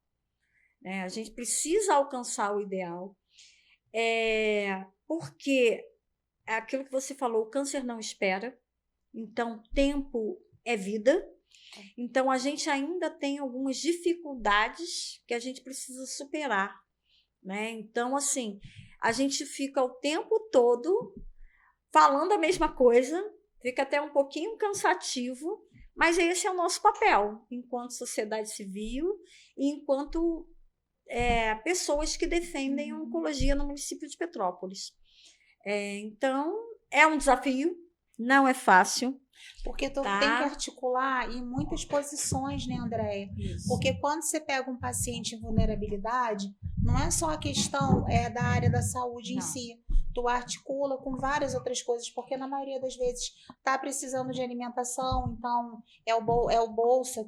né? A gente precisa alcançar o ideal, porque é aquilo que você falou, o câncer não espera, então tempo é vida. Então a gente ainda tem algumas dificuldades que a gente precisa superar, né? Então, assim, a gente fica o tempo todo falando a mesma coisa, fica até um pouquinho cansativo, mas esse é o nosso papel enquanto sociedade civil e enquanto pessoas que defendem a oncologia no município de Petrópolis. Então, é um desafio, não é fácil. Porque tu tem que articular em muitas posições, né, Andréia? Porque quando você pega um paciente em vulnerabilidade, não é só a questão da área da saúde em si. Tu articula com várias outras coisas, porque na maioria das vezes está precisando de alimentação, então é o Bolsa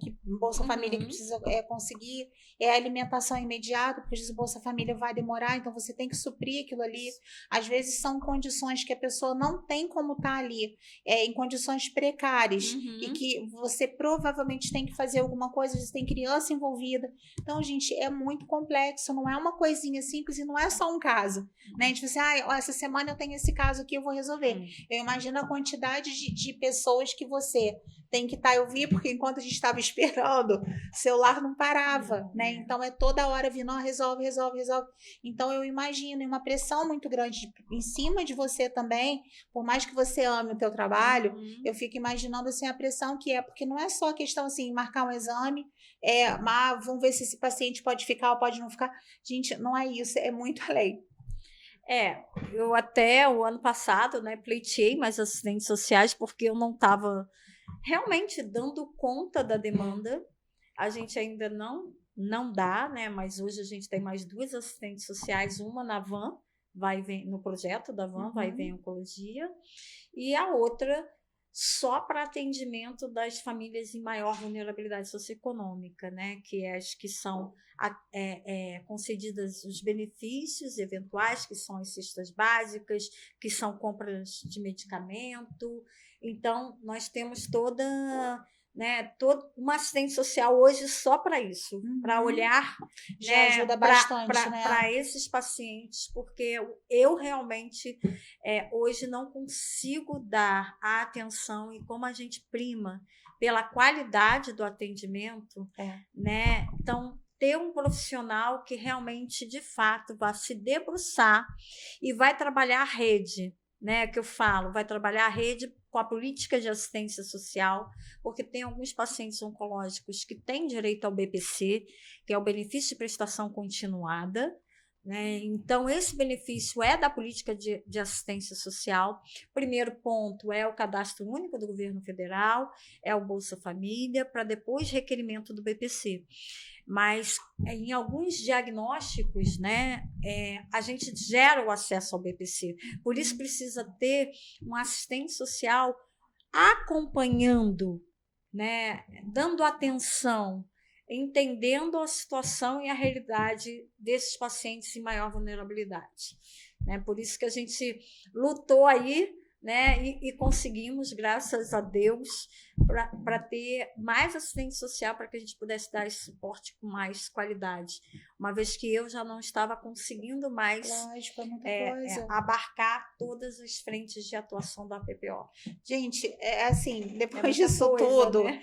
Família que precisa conseguir, é a alimentação imediata, porque o Bolsa Família vai demorar, então você tem que suprir aquilo ali. Às vezes são condições que a pessoa não tem como estar ali, em condições precárias, e que você provavelmente tem que fazer alguma coisa, você tem criança envolvida. Então, gente, é muito complexo, não é uma coisinha simples e não é só um caso, né? A gente fala assim, essa semana eu tenho esse caso aqui, eu vou resolver. Eu imagino a quantidade de pessoas que você tem que estar, eu vi, porque enquanto a gente estava esperando, o celular não parava, né? Então, é toda hora vindo, resolve. Então, eu imagino uma pressão muito grande em cima de você também, por mais que você ame o teu trabalho, eu fico imaginando, assim, a pressão que é, porque não é só a questão, assim, marcar um exame, vamos ver se esse paciente pode ficar ou pode não ficar. Gente, não é isso, é muito além. Eu até o ano passado, né, pleiteei mais assistentes sociais porque eu não estava realmente dando conta da demanda. A gente ainda não dá, né, mas hoje a gente tem mais 2 assistentes sociais, uma na VAN, no projeto da VAN, Vai e Vem Oncologia, e a outra só para atendimento das famílias em maior vulnerabilidade socioeconômica, né, que é as que são concedidas os benefícios eventuais, que são as cestas básicas, que são compras de medicamento. Então, nós temos né, uma assistente social hoje só para isso, para olhar, Já né, ajuda bastante, né? para esses pacientes, porque eu realmente hoje não consigo dar a atenção e como a gente prima pela qualidade do atendimento, né? Então, ter um profissional que realmente, de fato, vá se debruçar e vai trabalhar a rede, né? Que eu falo, vai trabalhar a rede com a política de assistência social, porque tem alguns pacientes oncológicos que têm direito ao BPC, que é o benefício de prestação continuada, né? Então, esse benefício é da política de assistência social. Primeiro ponto é o cadastro único do governo federal, é o Bolsa Família, para depois requerimento do BPC. Mas em alguns diagnósticos, né, a gente gera o acesso ao BPC. Por isso precisa ter um assistente social acompanhando, né, dando atenção, entendendo a situação e a realidade desses pacientes em maior vulnerabilidade, né? Por isso que a gente lutou aí, né, e conseguimos, graças a Deus, para ter mais assistente social, para que a gente pudesse dar esse suporte com mais qualidade, uma vez que eu já não estava conseguindo mais Lógico, é muita coisa. abarcar todas as frentes de atuação da PPO. Gente, assim, depois disso tudo, né?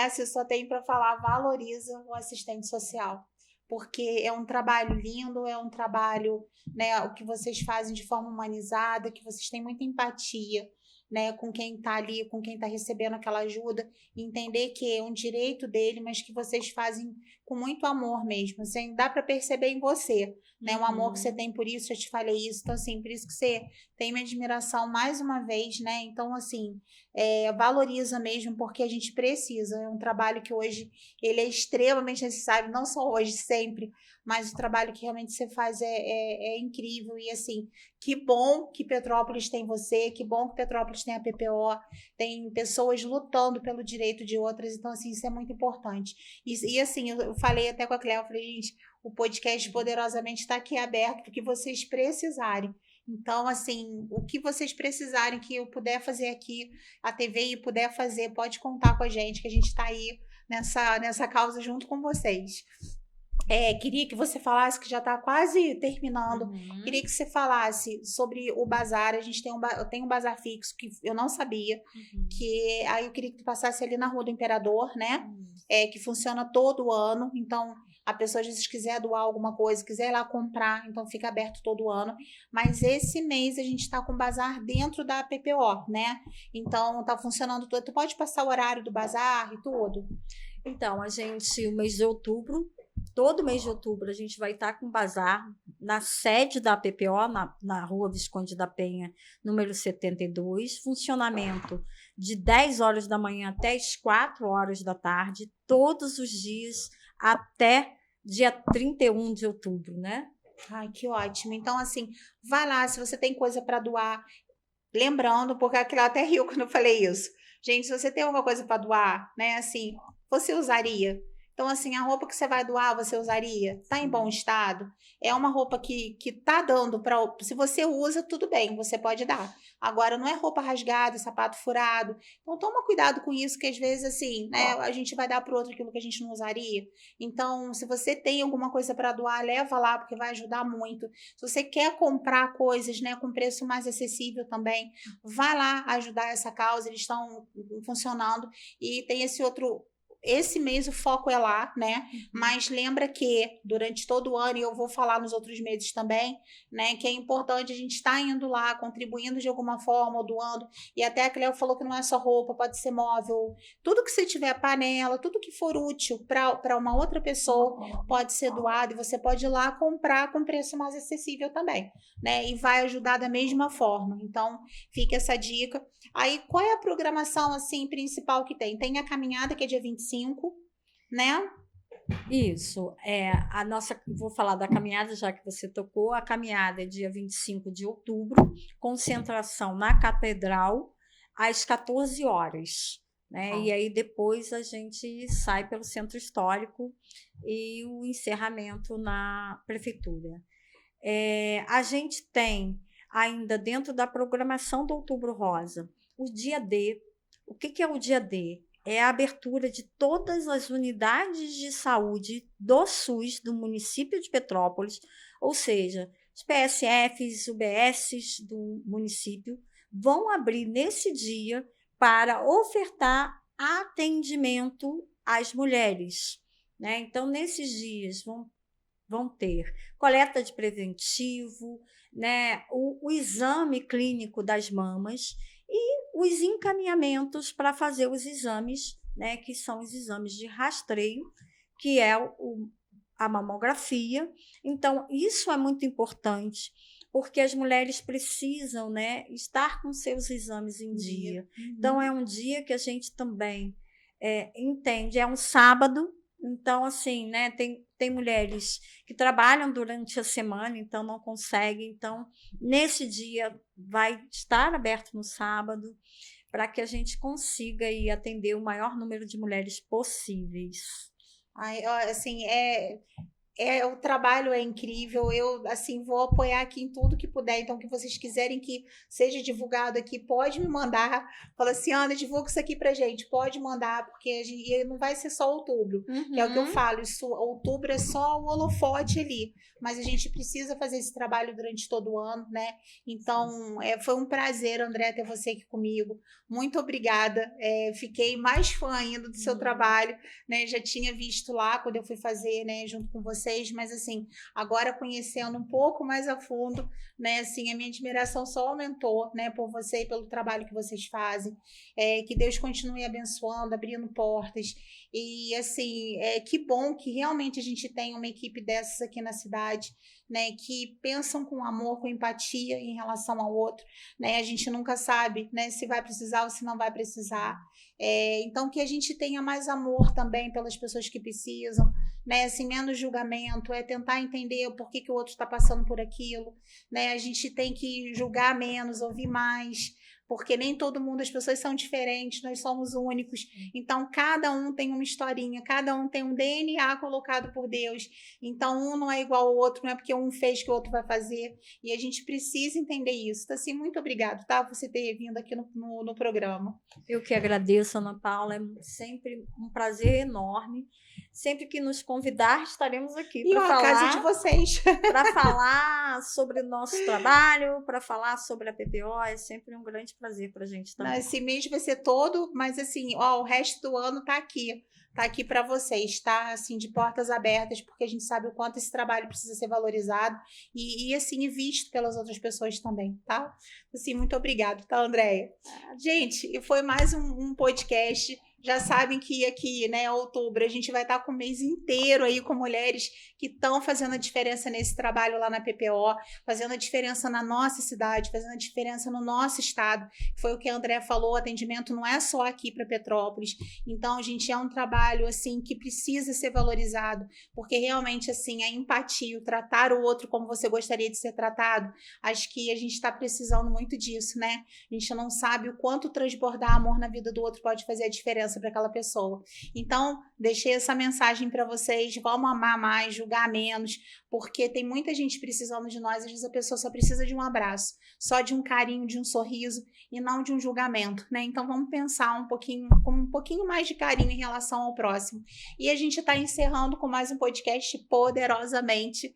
Assim, só tem para falar, valoriza o assistente social. Porque é um trabalho lindo, é um trabalho, né, o que vocês fazem de forma humanizada, que vocês têm muita empatia, né, com quem está ali, com quem está recebendo aquela ajuda, entender que é um direito dele, mas que vocês fazem com muito amor mesmo, assim, dá para perceber em você, né, o amor que você tem por isso, eu te falei isso, então assim, por isso que você tem minha admiração mais uma vez, né, então assim, valoriza mesmo, porque a gente precisa, é um trabalho que hoje ele é extremamente necessário, não só hoje, sempre, mas o trabalho que realmente você faz é incrível, e assim, que bom que Petrópolis tem você, que bom que Petrópolis tem a PPO, tem pessoas lutando pelo direito de outras, então assim, isso é muito importante. E assim, eu falei até com a Cléo, eu falei, gente, o podcast Poderosamente está aqui aberto, porque vocês precisarem. Então, assim, o que vocês precisarem que eu puder fazer aqui, a TVI puder fazer, pode contar com a gente, que a gente está aí nessa causa junto com vocês. Queria que você falasse, que já está quase terminando, queria que você falasse sobre o bazar. A gente eu tenho um bazar fixo que eu não sabia, que aí eu queria que tu passasse ali na Rua do Imperador, né? Que funciona todo ano, então a pessoa às vezes quiser doar alguma coisa, quiser ir lá comprar, então fica aberto todo ano, mas esse mês a gente está com o bazar dentro da PPO, né? Então tá funcionando tudo. Tu pode passar o horário do bazar e tudo? Então, o mês de outubro, todo mês de outubro, a gente vai estar com bazar na sede da PPO, na Rua Visconde da Penha, número 72, funcionamento de 10 horas da manhã até as 4 horas da tarde, todos os dias, até dia 31 de outubro, né? Ai, que ótimo. Então, assim, vai lá, se você tem coisa para doar, lembrando, porque aquilo até riu quando eu falei isso. Gente, se você tem alguma coisa para doar, né, assim, você usaria? Então, assim, a roupa que você vai doar, você usaria? Tá em bom estado? É uma roupa que tá dando para... Se você usa, tudo bem, você pode dar. Agora, não é roupa rasgada, sapato furado. Então, toma cuidado com isso, que às vezes, assim, né, a gente vai dar pro outro aquilo que a gente não usaria. Então, se você tem alguma coisa para doar, leva lá, porque vai ajudar muito. Se você quer comprar coisas, né, com preço mais acessível também, vai lá ajudar essa causa, eles estão funcionando. E tem esse mês o foco é lá, né? Mas lembra que durante todo o ano, e eu vou falar nos outros meses também, né? Que é importante a gente estar indo lá, contribuindo de alguma forma, ou doando. E até a Cleo falou que não é só roupa, pode ser móvel. Tudo que você tiver, panela, tudo que for útil para uma outra pessoa pode ser doado. E você pode ir lá comprar com preço mais acessível também, né? E vai ajudar da mesma forma. Então, fica essa dica. Aí, qual é a programação, assim, principal que tem? Tem a caminhada, que é dia 25, né? Isso. Vou falar da caminhada, já que você tocou. A caminhada é dia 25 de outubro, concentração na Catedral, às 14 horas. Né? E aí, depois, a gente sai pelo Centro Histórico e o encerramento na Prefeitura. A gente tem ainda dentro da programação do Outubro Rosa o dia D. O que é o dia D? é a abertura de todas as unidades de saúde do SUS do município de Petrópolis, ou seja, os PSFs, UBSs do município vão abrir nesse dia para ofertar atendimento às mulheres, né? Então, nesses dias vão ter coleta de preventivo, né? O exame clínico das mamas e os encaminhamentos para fazer os exames, né? Que são os exames de rastreio, que é a mamografia. Então, isso é muito importante, porque as mulheres precisam, né, estar com seus exames em dia. Então, é um dia que a gente também entende, é um sábado, então, assim, né, tem mulheres que trabalham durante a semana, então não conseguem, então, nesse dia vai estar aberto no sábado, para que a gente consiga aí atender o maior número de mulheres possíveis. Ai, assim, o trabalho é incrível, eu assim vou apoiar aqui em tudo que puder, então o que vocês quiserem que seja divulgado aqui, pode me mandar, fala assim, Ana, divulga isso aqui pra gente, pode mandar, porque não vai ser só outubro, que é o que eu falo, outubro é só o holofote ali, mas a gente precisa fazer esse trabalho durante todo o ano, né? Então, foi um prazer, André, ter você aqui comigo, muito obrigada, fiquei mais fã ainda do seu trabalho, né? Já tinha visto lá quando eu fui fazer, né, junto com vocês, mas assim, agora conhecendo um pouco mais a fundo, né, assim, a minha admiração só aumentou, né, por você e pelo trabalho que vocês fazem, que Deus continue abençoando, abrindo portas, e assim, que bom que realmente a gente tem uma equipe dessas aqui na cidade, né, que pensam com amor, com empatia em relação ao outro, né, a gente nunca sabe, né, se vai precisar ou se não vai precisar, então que a gente tenha mais amor também pelas pessoas que precisam, né, assim, menos julgamento, tentar entender o porquê que o outro está passando por aquilo, né, a gente tem que julgar menos, ouvir mais, porque nem todo mundo, as pessoas são diferentes, nós somos únicos, então cada um tem uma historinha, cada um tem um DNA colocado por Deus, então um não é igual ao outro, não é porque um fez que o outro vai fazer, e a gente precisa entender isso. Então, assim, muito obrigado, tá, por você ter vindo aqui no programa. Eu que agradeço, Ana Paula, é sempre um prazer enorme. Sempre que nos convidar, estaremos aqui para falar. A casa de vocês. Para falar sobre o nosso trabalho, para falar sobre a PPO, é sempre um grande prazer para a gente também. Esse mês vai ser todo, mas assim, o resto do ano tá aqui para vocês, tá? Assim, de portas abertas, porque a gente sabe o quanto esse trabalho precisa ser valorizado e assim, visto pelas outras pessoas também, tá? Assim, muito obrigado, tá, Andréia? Gente, foi mais um podcast. Já sabem que aqui, né, outubro, a gente vai estar com o mês inteiro aí com mulheres que estão fazendo a diferença nesse trabalho lá na PPO, fazendo a diferença na nossa cidade, fazendo a diferença no nosso estado. Foi o que a André falou, o atendimento não é só aqui para Petrópolis. Então, gente, é um trabalho, assim, que precisa ser valorizado, porque realmente, assim, a empatia, o tratar o outro como você gostaria de ser tratado, acho que a gente está precisando muito disso, né? A gente não sabe o quanto transbordar amor na vida do outro pode fazer a diferença para aquela pessoa. Então, deixei essa mensagem para vocês, vamos amar mais, julgar menos, porque tem muita gente precisando de nós, às vezes a pessoa só precisa de um abraço, só de um carinho, de um sorriso e não de um julgamento, né? Então vamos pensar com um pouquinho mais de carinho em relação ao próximo. E a gente está encerrando com mais um podcast Poderosamente.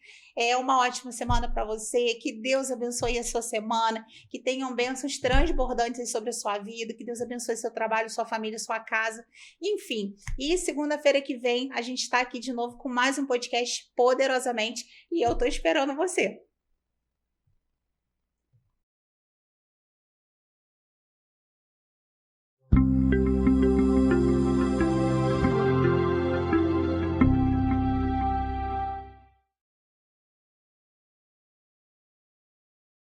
Uma ótima semana para você, que Deus abençoe a sua semana, que tenham bênçãos transbordantes sobre a sua vida, que Deus abençoe seu trabalho, sua família, sua casa, enfim. E segunda-feira que vem a gente está aqui de novo com mais um podcast Poderosamente e eu tô esperando você.